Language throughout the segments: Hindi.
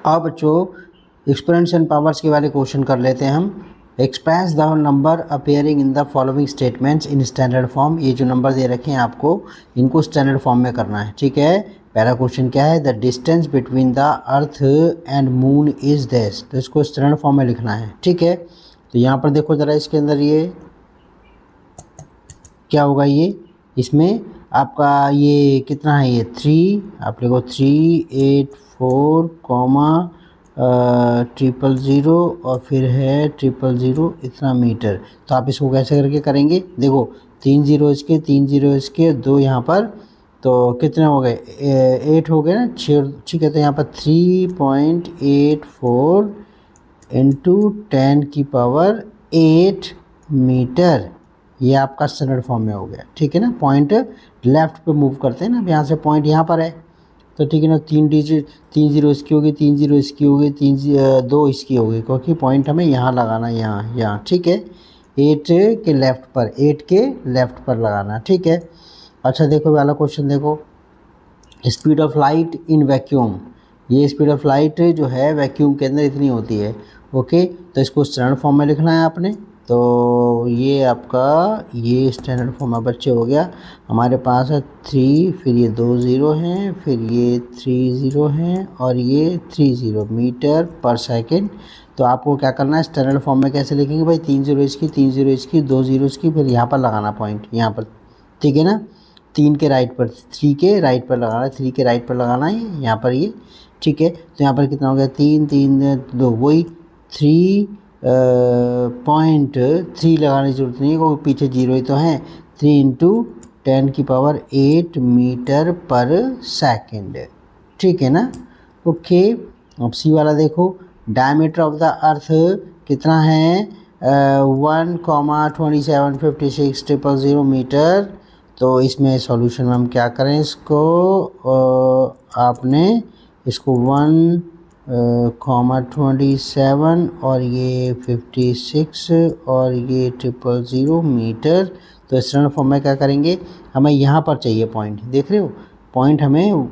अब बच्चों एक्सपोनेंट्स एंड पावर्स के वाले क्वेश्चन कर लेते हैं हम। Express the number appearing in the following statements in standard form. ये जो नंबर दे रखे हैं आपको, इनको स्टैंडर्ड फॉर्म में करना है, ठीक है। पहला क्वेश्चन क्या है, the distance between the earth and moon is this. तो इसको स्टैंडर्ड फॉर्म में लिखना है, ठीक है। तो यहाँ पर देखो ज़रा, इसके अंदर ये क्या होगा, ये इसमें आपका ये कितना है, ये 3, आप लिखो 384, 000 और फिर है 000 इतना मीटर। तो आप इसको कैसे करके करेंगे, देखो 3 जीरो इसके, 3 जीरो इसके, 2 यहाँ पर, तो कितने हो गए, 8 हो गए ना, 6, ठीक है। तो यहाँ पर 3.84 इंटू 10⁸ मीटर, ये आपका स्टैंडर्ड फॉर्म में हो गया, ठीक है ना। पॉइंट लेफ्ट पे मूव करते हैं ना, अब यहाँ से पॉइंट यहाँ पर है, तो ठीक है ना। 3 डिजिट, 3 जीरो इसकी होगी, 3 जीरो इसकी होगी, 2 इसकी होगी, क्योंकि पॉइंट हमें यहाँ लगाना, यहाँ, ठीक है। 8 के लेफ्ट पर, 8 के लेफ्ट पर लगाना, ठीक है। अच्छा देखो वाला क्वेश्चन देखो, speed of light in vacuum. ये स्पीड ऑफ लाइट जो है वैक्यूम के अंदर इतनी होती है, ओके। तो इसको स्टैंडर्ड फॉर्म में लिखना है आपने। तो ये आपका ये स्टैंडर्ड फॉर्म में बच्चे हो गया, हमारे पास है 3, फिर ये 2 ज़ीरो हैं, फिर ये 3 ज़ीरो हैं और ये 3 ज़ीरो मीटर पर सेकेंड। तो आपको क्या करना है, स्टैंडर्ड फॉर्म में कैसे लिखेंगे भाई, 3 ज़ीरो इसकी, 3 ज़ीरो इसकी, 2 ज़ीरो इसकी, फिर यहाँ पर लगाना पॉइंट यहाँ पर, ठीक है ना। 3 के राइट पर, 3 के राइट पर लगाना है, 3 के राइट पर लगाना है यहाँ पर ये, ठीक है। तो यहाँ पर कितना हो गया, 3 3 2, वही 3.3 लगाने की जरूरत नहीं है, क्योंकि पीछे जीरो ही तो है। 3 इंटू 10⁸ मीटर पर सेकेंड, ठीक है ना, ओके। अब सी वाला देखो, डायमीटर ऑफ द अर्थ कितना है, 1,2756,000 मीटर। तो इसमें सॉल्यूशन में हम क्या करें, इसको आपने इसको 1,27 और ये 56 और ये 000 मीटर। तो स्टैंडर्ड फॉर्म में क्या करेंगे, हमें यहाँ पर चाहिए पॉइंट, देख रहे हो पॉइंट हमें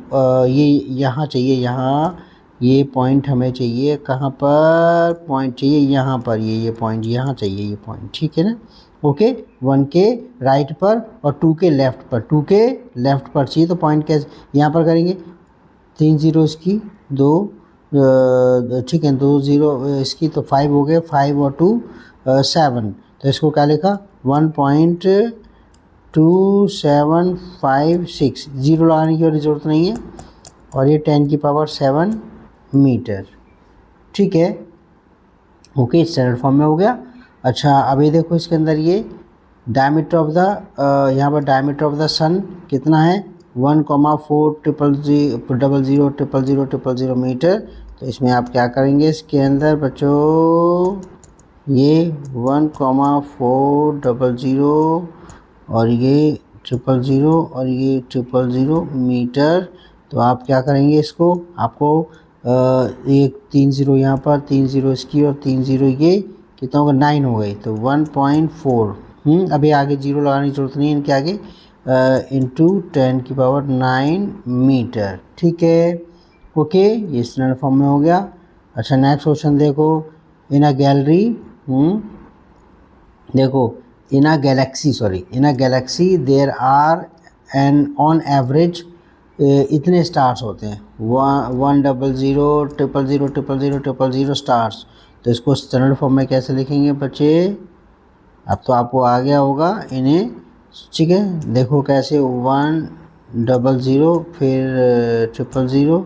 ये यहाँ चाहिए, यहाँ ये पॉइंट हमें चाहिए, कहाँ पर पॉइंट चाहिए, यहाँ पर, ये पॉइंट यहाँ चाहिए, ये पॉइंट, ठीक है ना, ओके। 1 के राइट पर और 2 के लेफ्ट पर, 2 के लेफ्ट पर चाहिए। तो पॉइंट कैसे यहाँ पर करेंगे, 3 ज़ीरो इसकी, 2, ठीक है, 2 ज़ीरो इसकी, तो 5 हो गए, 5 और 2 7। तो इसको क्या लिखा, 1.2756, ज़ीरो लगाने की ज़रूरत नहीं है, और ये 10⁷ मीटर, ठीक है, ओके। स्टैंडर्ड फॉर्म में हो गया। अच्छा अब ये देखो, इसके अंदर ये डायमीटर ऑफ द, यहाँ पर डायमीटर ऑफ द सन कितना है, 1,400,000 मीटर। तो इसमें आप क्या करेंगे, इसके अंदर बच्चों ये 1,400,000 और ये 000 और ये 000 मीटर। तो आप क्या करेंगे, इसको आपको एक 3 ज़ीरो यहाँ पर, 3 ज़ीरो इसकी और 3 ज़ीरो ये, कितना होगा, 9 हो गई। तो 1.4, अभी आगे जीरो लगाने की जरूरत नहीं है इनके आगे, इंटू 10⁹ मीटर, ठीक है, ओके। ये स्टैंडर्ड फॉर्म में हो गया। अच्छा नेक्स्ट क्वेश्चन देखो, इन अ गैलरी, देखो in a galaxy there are an on average इतने स्टार्स होते हैं, 100,000,000,000,000 स्टार्स। तो इसको स्टैंडर्ड फॉर्म में कैसे लिखेंगे बच्चे, अब तो आपको आ गया होगा इन्हें, ठीक है। देखो कैसे, 100 फिर 000,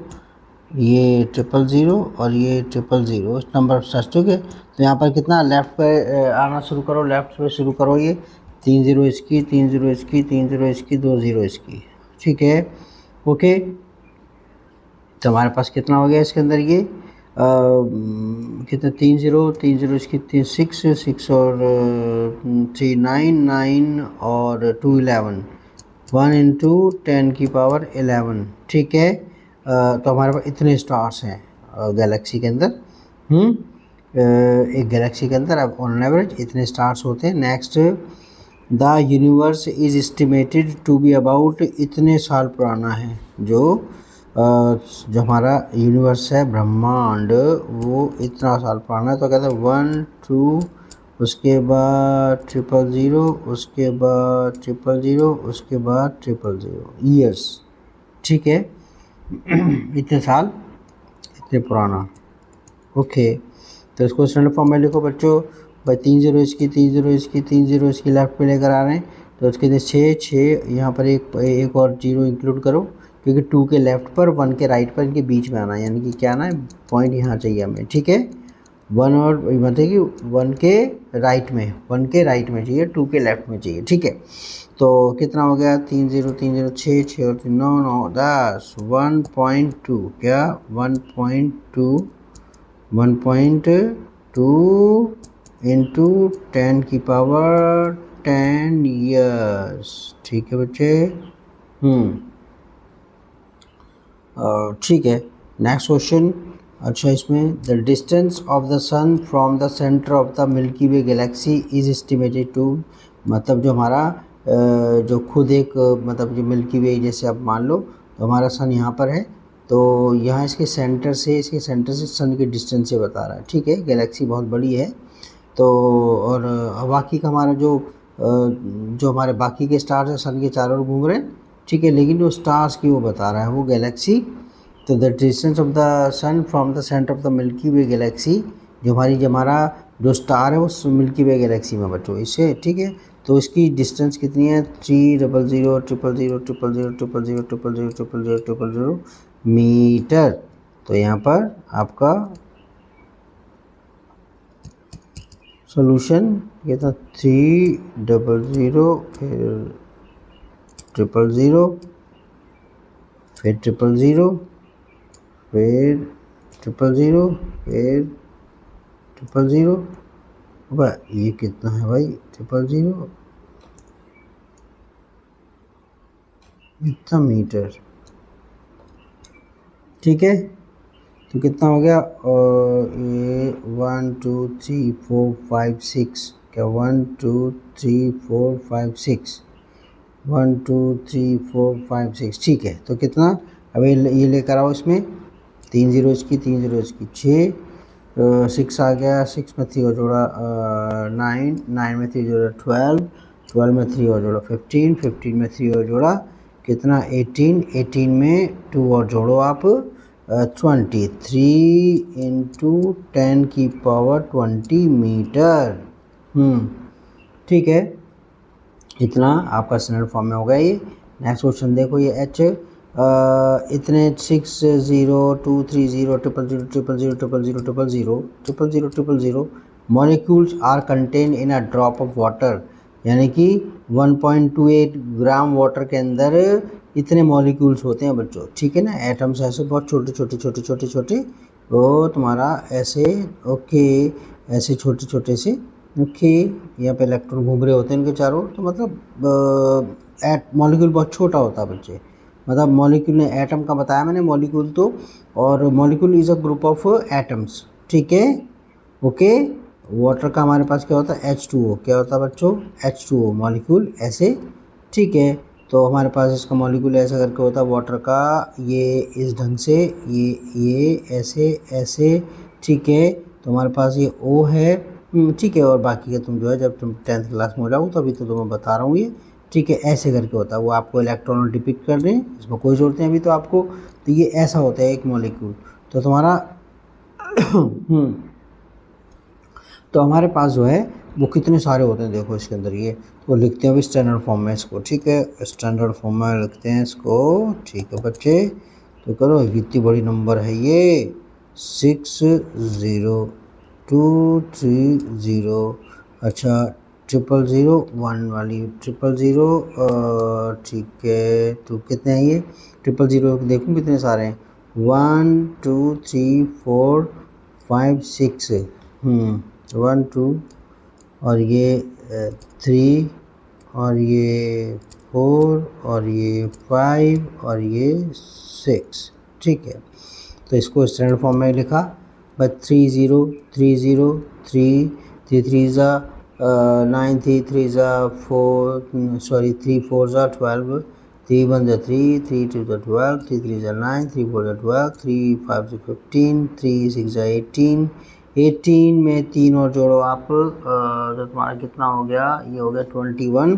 ये 000 और ये 000 नंबर सर्च, ठीक है। तो यहाँ पर कितना, लेफ्ट पे आना शुरू करो, लेफ्ट पे शुरू करो, ये 3 ज़ीरो इसकी, 3 ज़ीरो इसकी, 3 ज़ीरो इसकी, 2 ज़ीरो इसकी, ठीक है, ओके। तो हमारे पास कितना हो गया इसके अंदर, ये कितना, 3 ज़ीरो इसकी, 6 और 3 9 और 2 11, 1 इंटू 10⁻11, ठीक है। तो हमारे पास इतने स्टार्स हैं गैलेक्सी के अंदर, एक गैलेक्सी के अंदर अब ऑन एवरेज इतने स्टार्स होते हैं। Next, the universe is estimated to be about, इतने साल पुराना है जो जो हमारा यूनिवर्स है ब्रह्मांड वो इतना साल पुराना है, तो कहते हैं 1 2, उसके बाद 000, उसके बाद 000, उसके बाद 000 ईयर्स, ठीक है। इतने साल, इतने पुराना। ओके, तो इसको स्टैंडर्ड फॉर्म में लिखो बच्चों। भाई 3 0 इसकी, 3 0 इसकी, 3 0 इसकी लेफ्ट पे लेकर आ रहे हैं, तो उसके लिए 6 यहाँ पर एक और जीरो इंक्लूड करो, क्योंकि 2 के लेफ्ट पर 1 के राइट पर इनके बीच में आना है, यानी कि क्या आना है, पॉइंट यहाँ चाहिए हमें, ठीक है। 1 और मतलब कि 1 के राइट में, 1 के राइट में चाहिए, 2 के लेफ्ट में चाहिए, ठीक है। तो कितना हो गया, 3 0 3 0 6 6 और 3 9 9 10, 1.2 क्या 1.2 इंटू 10 की पावर 10 ईयर्स, ठीक है बच्चे। ठीक है, नेक्स्ट क्वेश्चन। अच्छा, इसमें the distance of the sun from the centre of the milky way galaxy is estimated to, मतलब जो हमारा जो खुद एक मतलब जो मिल्की वे जैसे आप मान लो, तो हमारा सन यहाँ पर है, तो यहाँ इसके सेंटर से सन के डिस्टेंस से बता रहा है, ठीक है। गैलेक्सी बहुत बड़ी है, तो और बाकी का हमारा जो हमारे बाकी के स्टार्स हैं सन के चारों ओर घूम रहे हैं, ठीक है, लेकिन जो स्टार्स की वो बता रहा है वो गैलेक्सी। तो the distance of the sun from the centre of the milky way galaxy, जो हमारा जो स्टार है वो मिल्की वे गैलेक्सी में बच्चों इससे, ठीक है। तो इसकी डिस्टेंस कितनी है, 3 0 0 0 0 0 0 0 0 0 0 मीटर। तो यहाँ पर आपका सॉल्यूशन ये था 3 0 0 फिर 0 0 फिर 0 0 फिर 0 0 फिर 0 0। भाई ये कितना है भाई, 0 0 इतना मीटर, ठीक है। तो कितना हो गया, ये 1 2 3 4 5 6, क्या 1 2 3 4 5 6, 1 2 3 4 5 6, ठीक है। तो कितना, अब ये लेकर आओ इसमें, 3 0 इसकी, 3 0 इसकी, 6 6 आ गया, 6 में 3 और जोड़ा 9, 9 में 3 जोड़ा 12, 12 में 3 और जोड़ा 15, 15 में 3 और जोड़ा कितना 18, 18 में 2 और जोड़ो आप 23 इंटू 10 की पावर 20 मीटर, ठीक है। इतना आपका स्टैंडर्ड फॉर्म में होगा ये। नेक्स्ट क्वेश्चन देखो, ये एच इतने 6 0 2 3 0 0 0 0 0 0 0 0 0 0 0 molecules are contain in a drop of water, यानी कि 1.28 ग्राम वाटर के अंदर इतने मॉलिक्यूल्स होते हैं बच्चों, ठीक है ना। एटम्स ऐसे बहुत छोटे छोटे छोटे छोटे छोटे, वो तुम्हारा ऐसे, ओके, ऐसे छोटे छोटे से, ओके। यहाँ पे इलेक्ट्रॉन घूम रहे होते हैं इनके चारों, तो मतलब मॉलिक्यूल बहुत छोटा होता है बच्चे, मतलब मॉलिक्यूल ने एटम का बताया मैंने, मॉलिक्यूल तो, और molecule is a group of atoms, ठीक है, ओके। वाटर का हमारे पास क्या होता है, H2O, क्या होता है बच्चों, H2O मॉलिक्यूल ऐसे, ठीक है। तो हमारे पास इसका मॉलिक्यूल ऐसा करके होता है वाटर का, ये इस ढंग से, ये ऐसे ऐसे, ठीक है। तो हमारे पास ये O है, ठीक है। और बाकी का तुम जो है जब तुम 10th क्लास में हो जाओ, तो अभी तो तुम्हें बता रहा हूँ ये, ठीक है, ऐसे करके होता है। वो आपको इलेक्ट्रॉन डिपिक्ट कर रहे हैं, इसमें कोई ज़रूरत नहीं अभी तो आपको। तो ये ऐसा होता है एक मॉलिक्यूल, तो तुम्हारा तो हमारे पास जो है वो कितने सारे होते हैं देखो इसके अंदर, ये तो लिखते हैं अभी स्टैंडर्ड फॉर्म में इसको, ठीक है, स्टैंडर्ड फॉर्म में लिखते हैं इसको, ठीक है बच्चे। तो करो, कितनी बड़ी नंबर है ये, 6 0 2 3 0, अच्छा 0 0 1 वाली 0 0, ठीक है। तो कितने हैं ये 0 0, देखूँ कितने सारे हैं, 1 2 3 4 5 6, 1 2 और ये 3 और ये 4 और ये 5 और ये 6, ठीक है। तो इसको स्टैंडर्ड फॉर्म में लिखा, बट 3 0 3 0 3 3 3 ज़ा 9 3 3 ज़ा 4, सॉरी 3 4 ज़ा 12, 3 1 जा 3, 3 2 जा 12, 3 3 जा 9, 3 4 जा 12, 3 5 जा 15, 3 6 जा 18, 18 में 3 और जोड़ो आप, तो तुम्हारा कितना हो गया, ये हो गया 21,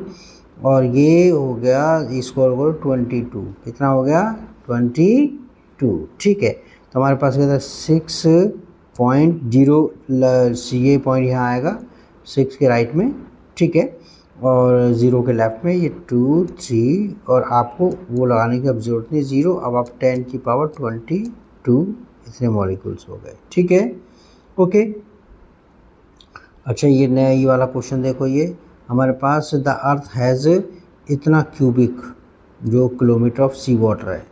और ये हो गया स्कोर को 22, कितना हो गया 22, ठीक है। तो हमारे पास क्या था 6.0, ये पॉइंट यहाँ आएगा 6 के राइट में, ठीक है, और 0 के लेफ्ट में ये 2 3, और आपको वो लगाने की अब जरूरत नहीं 0, अब आप 10 की पावर 22 इतने मॉलिक्यूल्स हो गए, ठीक है, ओके। अच्छा ये नया ये वाला क्वेश्चन देखो, ये हमारे पास द अर्थ हैज़ इतना क्यूबिक जो किलोमीटर ऑफ सी वाटर है,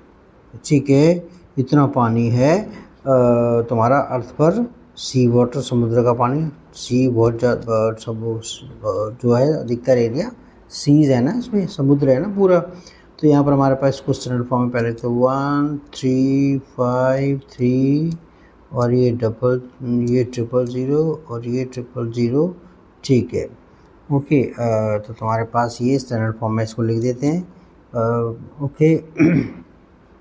ठीक है, इतना पानी है तुम्हारा अर्थ पर, सी वाटर समुद्र का पानी, सी बहुत ज़्यादा सब जो है अधिकतर एरिया सीज है ना, इसमें समुद्र है ना पूरा। तो यहाँ पर हमारे पास इसको स्टैंडर्ड फॉर्म में पहले तो 1 3 5 3, और ये डबल, ये 000 और ये 000, ठीक है, ओके। तो तुम्हारे पास ये स्टैंडर्ड फॉर्म में इसको लिख देते हैं, ओके।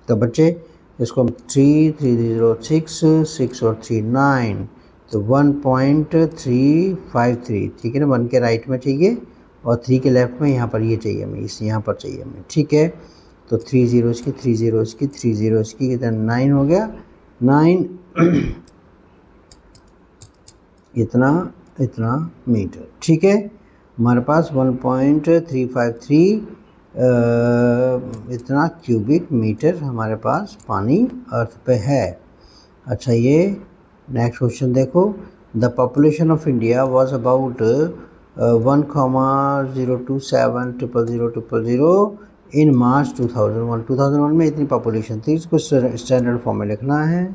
तो बच्चे इसको हम 3 3 0 6 6 और 3 9, तो 1.353, ठीक है ना, 1 के राइट में चाहिए और 3 के लेफ्ट में, यहाँ पर ये चाहिए हमें, इस यहाँ पर चाहिए हमें, ठीक है। तो 3 0 इसकी, 3 0 इसकी, 3 0 इसकी, कितना 9 हो गया, 9 इतना इतना मीटर, ठीक है। हमारे पास 1.353 इतना क्यूबिक मीटर हमारे पास पानी अर्थ पे है। अच्छा ये नेक्स्ट क्वेश्चन देखो, the population of India was about 1,027,000,000 इन मार्च 2001, 2001 में इतनी पॉपुलेशन थी, इसको स्टैंडर्ड फॉर्म में लिखना है,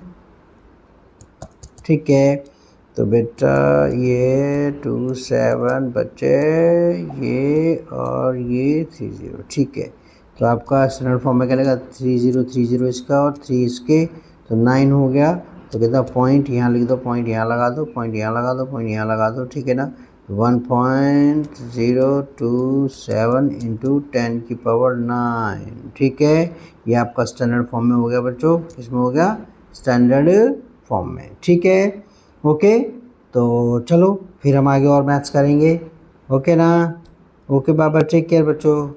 ठीक है। तो बेटा ये 27 बच्चे, ये और ये 30, ठीक है। तो आपका स्टैंडर्ड फॉर्म में क्या लगेगा, 3030 इसका और 3 इसके, तो 9 हो गया। तो कहता पॉइंट यहाँ लिख दो, पॉइंट यहाँ लगा दो, पॉइंट यहाँ लगा दो, पॉइंट यहाँ लगा दो, ठीक है ना। 1.027 इंटू 10 की पावर 9, ठीक है। ये आपका स्टैंडर्ड फॉर्म में हो गया बच्चों, इसमें हो गया स्टैंडर्ड फॉर्म में, ठीक है, ओके। तो चलो फिर हम आगे और मैथ्स करेंगे, ओके ना, ओके बाबा, टेक केयर बच्चों।